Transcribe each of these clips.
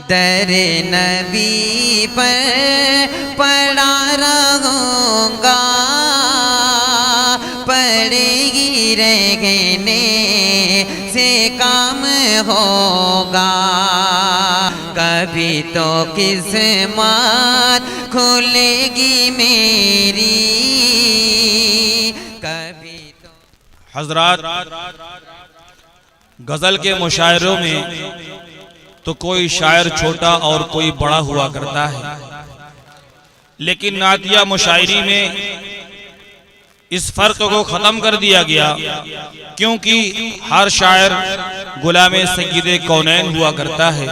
दरे नबी पर पड़ा रहूँगा, पड़ेगी रहने से काम होगा। कभी तो किस्मत खुलेगी मेरी, कभी तो। हजरात, गजल के मुशायरों में तो कोई शायर छोटा और कोई बड़ा हुआ करता है, लेकिन नातिया मुशायरी में इस फर्क को खत्म कर दिया गया, क्योंकि हर शायर गुलामे सय्यदे कौनैन हुआ करता है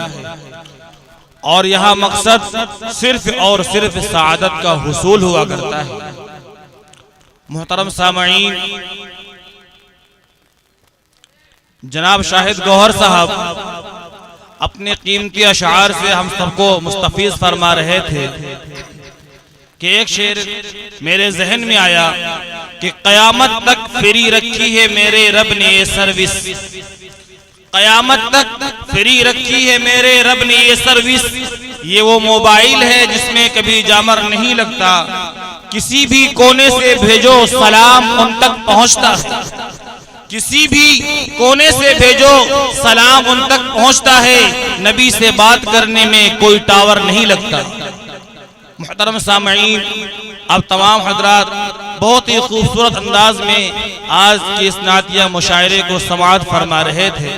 और यहाँ मकसद सिर्फ और सिर्फ सआदत का हुसूल हुआ करता है। मुहतरम सामईन, जनाब शाहिद गौहर साहब अपने कीमती अशार से हम सबको मुस्तफीज फरमा रहे थे कि एक शेर मेरे जहन में आया कि कयामत तक फ्री रखी है मेरे रब ने ये सर्विस, कयामत तक फ्री रखी है मेरे रब ने ये सर्विस। ये वो मोबाइल है जिसमें कभी जामर नहीं लगता, किसी भी कोने से भेजो सलाम उन तक पहुंचता है, किसी भी कोने से भेजो सलाम उन तक पहुंचता है। नबी से बात करने में कोई टावर नहीं लगता। मुहतरम सामईन, अब तमाम हजरात बहुत ही खूबसूरत अंदाज में आज के इस नातिया मुशायरे को समाअत फरमा रहे थे।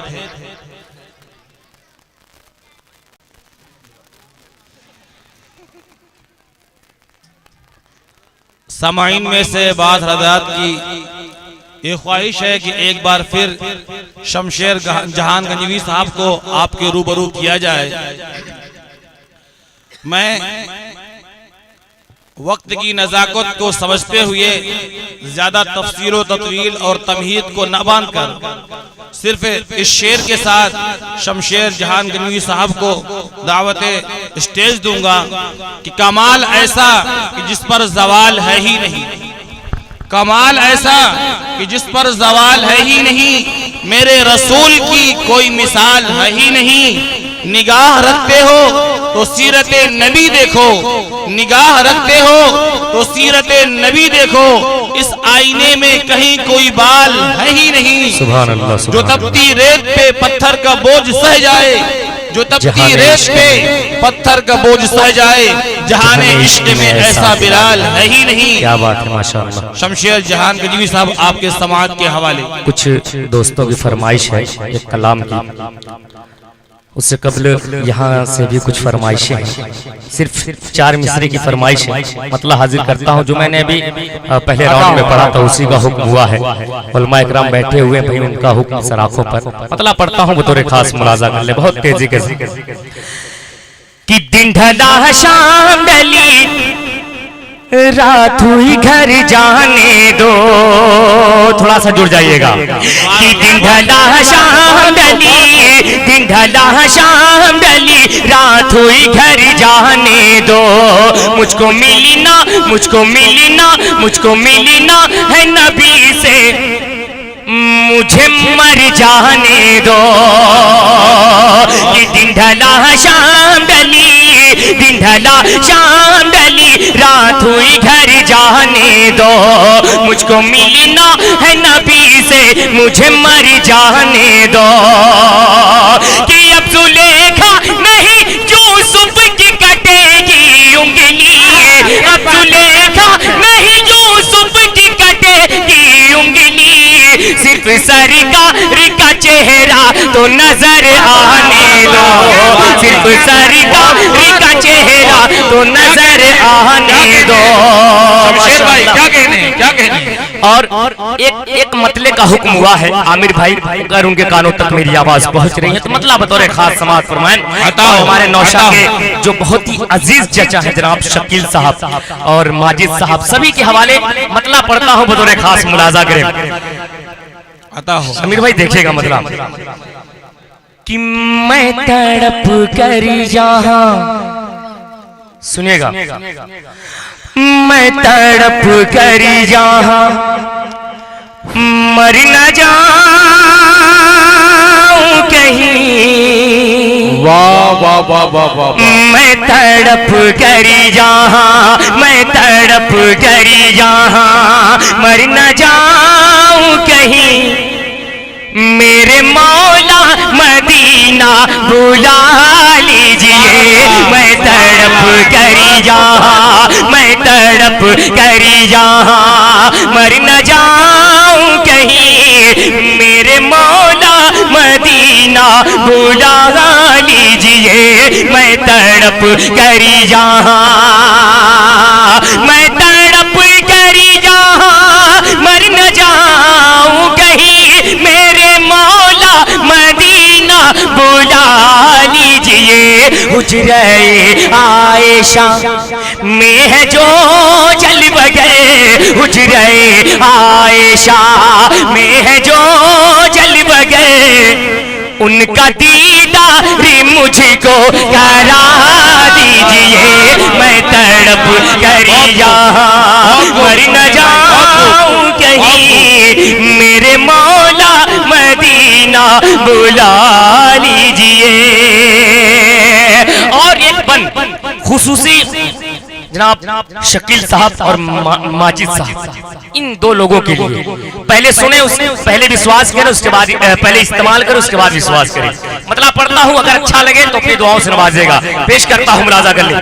सामईन में से बात हजरात की ये ख्वाहिश है कि एक बार फिर शमशेर जहान गंजवी साहब को आपके रूबरू किया जाए। मैं वक्त की नज़ाकत को समझते हुए ज्यादा तफसीर व तत्वील और तमहीद को न बांधकर सिर्फ इस शेर के साथ शमशेर जहान गंजवी साहब को दावत स्टेज दूंगा कि कमाल ऐसा कि जिस पर जवाल है ही नहीं, कमाल ऐसा कि जिस पर जवाल है ही नहीं, मेरे रसूल की कोई मिसाल है ही नहीं। निगाह रखते हो तो सीरत नबी देखो, निगाह रखते हो तो सीरत नबी देखो, इस आईने में कहीं कोई बाल है ही नहीं। सुभान अल्लाह, जो तपती रेत पे पत्थर का बोझ सह जाए, जो तपती रेत पे पत्थर का बोझ सह जाए, जहाने इश्क में ऐसा बिलाल है ही नहीं। क्या बात है, माशाअल्लाह। शमशेर जहान गंजवी साहब आपके समाअत के हवाले कुछ दोस्तों की फरमाइश है एक कलाम की, उससे कबल यहाँ से भी कुछ फरमाइशें हैं। सिर्फ 4 मिसरे की फरमाइश है, मतलब हाजिर करता हूँ। जो मैंने अभी पहले राउंड में पढ़ा था उसी का हुक्म हुआ है। उलमा इकराम बैठे हुए भाई, उनका हुक्म सराखों पर, मतलब पढ़ता हूँ बतौर खास, मुलाजा कर ले बहुत तेजी के कि दिन ढला शाम ढली रात हुई घर जाने दो, थोड़ा सा जुड़ जाइएगा कि दिन ढला शाम ढली, दिन ढला शाम ढली रात हुई घर जाने दो, मुझको मिली ना, मुझको मिली ना, मुझको मिली ना है नबी से, मुझे मर जाने दो। कि दिन ढला शाम ढली, दिन ढला शाम ढली रात हुई घर जाने दो, मुझको मिली ना है नबी से, मुझे मर जाने दो। कि अब जुलेखा नहीं यूसुफ की कटेगी उंगली, अब जुलेखा नहीं यूसुफ की कटेगी उंगली, सिर्फ सरकार का चेहरा तो नजर आने दो, सिर्फ सरकार का चेहरा तो नजर आने दो। भाई क्या कहने, क्या कहने। और एक मतले का हुक्म हुआ है आमिर भाई, अगर उनके कानों तक मेरी आवाज पहुंच रही है तो मतलब बतौर खास समाअत फरमाएं। हमारे नौशा के जो बहुत ही अजीज चचा है जनाब शकील साहब और माजिद साहब, सभी के हवाले मतलब पढ़ता हूँ बतौर खास, मुलाजा करें। अमीर भाई देखिएगा मतलब कि मैं तड़प कर यहाँ, सुनिएगा, मैं तड़प कर यहाँ मर न जाऊं कहीं, वाह वाह वाह वाह वाह। मैं तड़प करी जहाँ, मैं तड़प करी जहाँ, मर न जाऊं कहीं, मेरे मौला मदीना बुला लीजिए। मैं तड़प करी जहाँ, मैं तड़प करी जहाँ, मर न जाऊं कहीं, मेरे मौला मदीना बुला लीजिए। मैं तड़प करी जहाँ, मैं तड़प करी जहाँ, मर न जाऊं कहीं, मेरे मौला मदीना बुला लीजिए। हुजरे आयशा में है जो जल गए, हुजरे आयशा में है जो जल गए, उनका दीदार मुझको करा दीजिए। मैं तड़प करी यहाँ, मर न जाऊं कहीं, मेरे मौला मदीना बुला लीजिए। और एक बन खुसूसी जनाब शकील साहब और माजिद साहब, इन दो लोगों के लिए पहले सुने, पहले विश्वास करें, उसके बाद पहले इस्तेमाल करें, उसके बाद विश्वास करें। मतलब पढ़ता हूं, अगर अच्छा लगे तो अपनी दुआओं से नवाजेगा। पेश करता हूं, मुलाजा कर ले।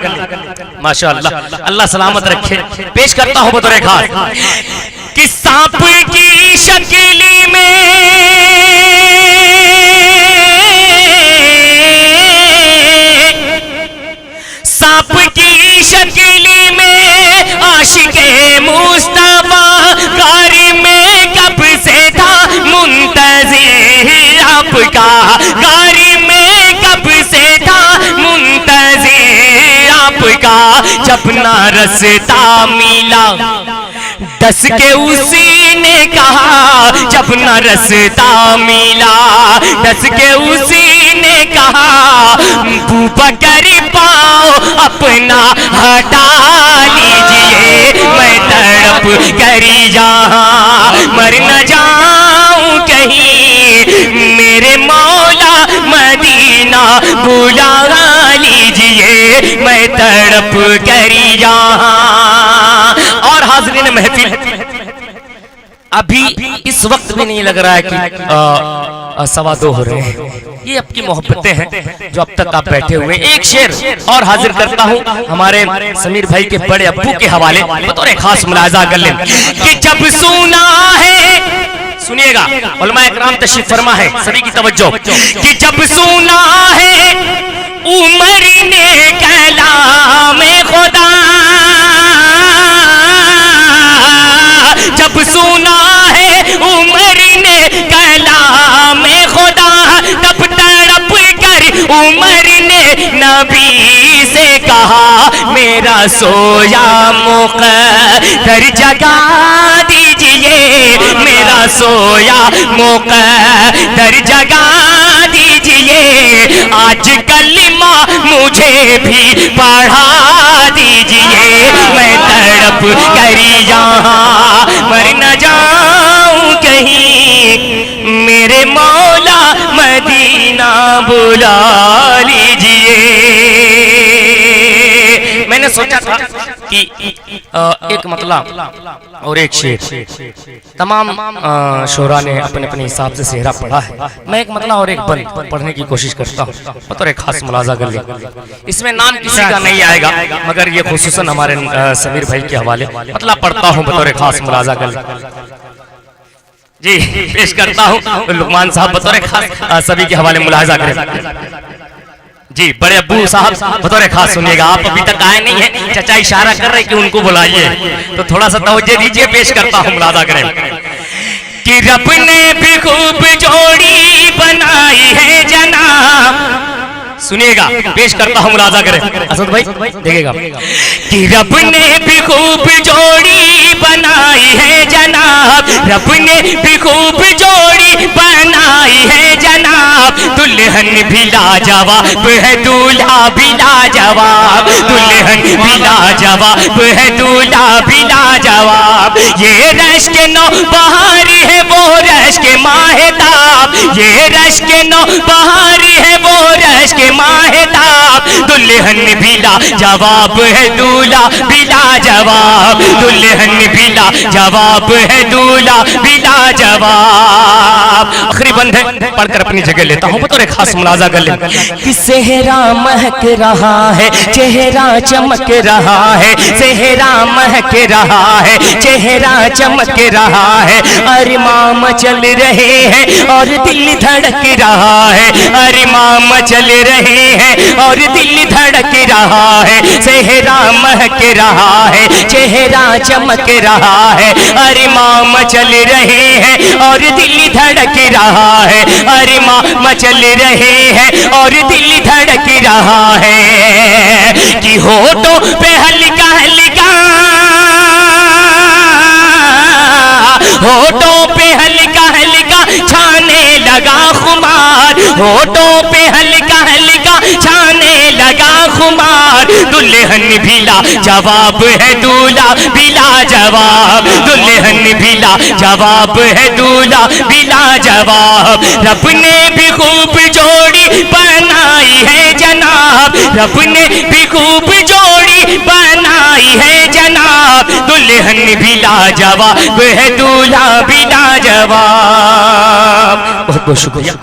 माशाअल्लाह, अल्लाह सलामत रखे। पेश करता हूं बतौर खास कि सांप की शक्ल में सांप की शक्ल में आशिके मुस्तफा गारी में कब से था मुंतज़िर आपका, गारी में कब से था मुंतज़िर आपका। जब ना रास्ता मिला दस के उसी ने कहा, जब न रास्ता मिला दस के उसी ने कहा, बूबकर पाओ अपना हटा लीजिए। मैं तड़प करी जहाँ, मर न जाऊं कहीं, मेरे मौला मदीना बुला लीजिए। मैं तड़प करी जहाँ। और हाज़रीन महफिल, अभी इस वक्त भी नहीं लग रहा है कि 2:15 हो रहे हैं। ये आपकी मोहब्बतें हैं जो अब तक आप बैठे हुए। एक शेर और हाजिर करता हूँ हमारे समीर भाई के बड़े अब्बू के हवाले, बतौर खास मुलाजा कर लें कि जब सुना है, सुनिएगा उलमा इकराम तशरीफ फरमा है, सभी की तवज्जो, कि जब सुना है उमर ने कलाम खुदा, जब सुना है उमर ने कलाम खुदा, तब तड़प कर उमर ने नबी से कहा, मेरा सोया मुक़द्दर जगा दीजिए, मेरा सोया मुक़द्दर जगा दीजिए। आज कलिमा मुझे भी पढ़ा दीजिए। मैं तड़प करी यहाँ, मर न जाऊं कहीं, मेरे मौला मदीना बुला लीजिए। मैंने सोचा था कि एक मतलब और एक शेर, तमाम शोरा ने अपने अपने हिसाब से सेहरा पढ़ा है, मैं एक मतलब और एक बंद पढ़ने की कोशिश करता हूँ, बतौर एक खास मुलाजा कर ले। इसमें नाम किसी का नहीं आएगा, मगर ये खुसूसन हमारे समीर भाई के हवाले मतलब पढ़ता हूँ बतौर खास मुलाजा कर ले। जी पेश करता हूँ लुकमान साहब बतौर खास सभी के हवाले मुलाजा करें। जी बड़े अब्बू साहब बतौर खास सुनिएगा, आप अभी तक आए नहीं है, चचा इशारा कर रहे कि उनको बुलाइए, तो थोड़ा सा तवज्जो दीजिए। पेश करता हूँ मुलाजा करें कि रब ने भी खूब जोड़ी बनाई है जनाब, सुनिएगा पेश करता हूँ मुलाजा करें असद भाई देखिएगा, कि रब ने भी खूब जोड़ी बनाई है जनाब, रब ने भी खूब जोड़ी बनाई है जनाब, दुल्हन भी लाजवाब है दूल्हा भी लाजवाब, दुल्हन भी लाजवाब है दूल्हा भी लाजवाब। ये रश के नौ बहार है वो रश के माहेताब, ये रश के नौ बहार है वो रश के ये माहेताब, दुल्हन भी ला जवाब है दूल्हा भी ला जवाब, दुल्हन भी ला जवाब है दूल्हा भी ला जवाब। आखिरी बंद है, पढ़कर अपनी जगह लेता हूँ, बतौर खास मुलाजा कर ले। कि सेहरा महक रहा है, चेहरा चमक रहा है, सेहरा महक रहा है, चेहरा चमक रहा है, अरमान चल रहे हैं और दिल धड़क रहा है, अरमान चल रहे हैं और दिल धड़क रहा है, सेहरा महक रहा है, चेहरा चमक रहा है, अरमान चल रहे हैं और दिल धड़क रहा है, अरमान चल रहे हैं और दिल धड़क रहा है। कि होठों पे हल्का हल्का, होठों पे हल्का हल्का छाने लगा खुमार, होठों पे हल्का हल्का छाने लगा खुमार, दुल्हन भी ला जवाब है दूल्हा भी ला जवाब, दुल्हन भी ला जवाब है दूल्हा भी ला जवाब। रब ने भी खूब जोड़ी बनाई है जनाब, रब ने भी खूब जोड़ी बनाई है जनाब, दुल्हन भी ला जवाब है दूल्हा भी ला जवाब। बहुत बहुत शुक्रिया।